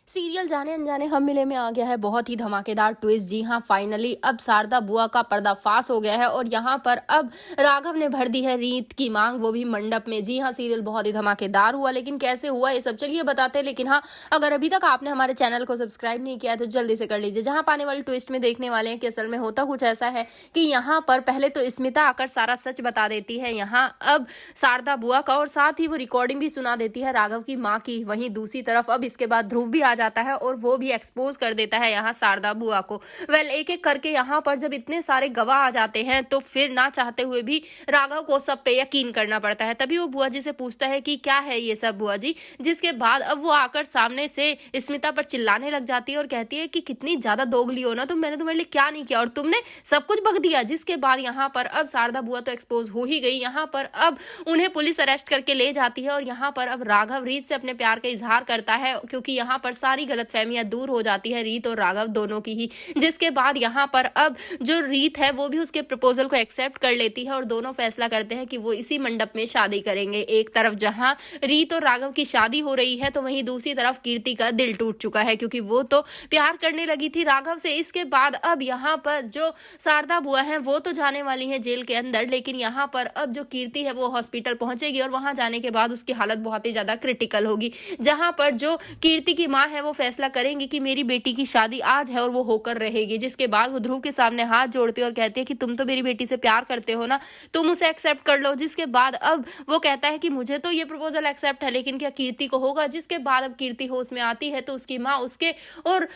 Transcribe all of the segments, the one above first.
Serial जाने अनजाने हम मिले में आ गया है बहुत ही धमाकेदार ट्विस्ट। जी हाँ, फाइनली अब शारदा बुआ का पर्दाफाश हो गया है और यहाँ पर अब राघव ने भर दी है रीत की मांग, वो भी मंडप में। जी हाँ, सीरियल बहुत ही धमाकेदार हुआ, लेकिन कैसे हुआ ये सब चलिए बताते हैं। लेकिन हाँ, अगर अभी तक आपने हमारे चैनल को सब्सक्राइब नहीं किया है तो जल्दी से कर लीजिए। जहाँ पाने वाले ट्विस्ट में देखने वाले हैं कि असल में होता कुछ ऐसा है कि यहाँ पर पहले तो स्मिता आकर सारा सच बता देती है यहाँ अब शारदा बुआ का, और साथ ही वो रिकॉर्डिंग भी सुना देती है राघव की माँ की। वहीं दूसरी तरफ अब इसके बाद ध्रुव भी आ जाता है और वो भी एक्सपोज कर देता है यहाँ शारदा बुआ को। एक एक करके यहाँ पर जब इतने सारे गवाह आ जाते हैं तो फिर ना चाहते हुए भी राघव को सब पे यकीन करना पड़ता है। तभी वो बुआ जी से पूछता है कि क्या है ये सब बुआ जी, जिसके बाद अब वो आकर सामने से स्मिता पर चिल्लाने लग जाती है और कहती है कि कितनी ज्यादा दोगली हो ना तुम, मैंने तुम्हारे लिए क्या नहीं किया और तुमने सब कुछ बक दिया। जिसके बाद यहाँ पर अब शारदा बुआ तो एक्सपोज हो ही गई। यहाँ पर अब उन्हें पुलिस अरेस्ट करके ले जाती है और यहाँ पर अब राघव रीत से अपने प्यार का इजहार करता है, क्योंकि यहाँ पर सारी गलतफहमियां दूर हो जाती है रीत और राघव दोनों की ही। जिसके बाद यहाँ पर अब जो रीत है वो भी उसके प्रपोजल को एक्सेप्ट कर लेती है और दोनों फैसला करते हैं कि वो इसी मंडप में शादी करेंगे। एक तरफ जहाँ रीत और राघव की शादी हो रही है तो वहीं दूसरी तरफ कीर्ति का दिल टूट चुका है, क्योंकि वो तो प्यार करने लगी थी राघव से। इसके बाद अब यहाँ पर जो शारदा बुआ है वो तो जाने वाली है जेल के अंदर, लेकिन यहाँ पर अब जो कीर्ति है वो हॉस्पिटल पहुंचेगी और वहां जाने के बाद उसकी हालत बहुत ही ज्यादा क्रिटिकल होगी। जहां पर जो कीर्ति की मां है वो फैसला करेंगी कि मेरी बेटी की शादी आज है और वो होकर रहेगी। जिसके बाद वो ध्रुव के सामने हाथ जोड़ती है और कहती है कि तुम तो मेरी बेटी से प्यार करते हो ना, तुम उसे एक्सेप्ट कर लो। जिसके बाद अब वो कहता है कि मुझे तो ये प्रपोजल एक्सेप्ट है, लेकिन क्या कीर्ति को होगा। जिसके बाद अब कीर्ति होश में आती है तो उसकी माँ उसके और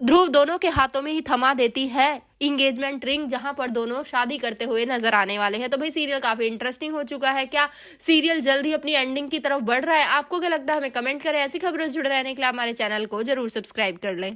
ध्रुव दोनों के हाथों में ही थमा देती है इंगेजमेंट रिंग, जहां पर दोनों शादी करते हुए नजर आने वाले हैं। तो भाई सीरियल काफी इंटरेस्टिंग हो चुका है। क्या सीरियल जल्द ही अपनी एंडिंग की तरफ बढ़ रहा है? आपको क्या लगता है हमें कमेंट करें। ऐसी खबरों से जुड़े रहने के लिए हमारे चैनल को जरूर सब्सक्राइब कर लें।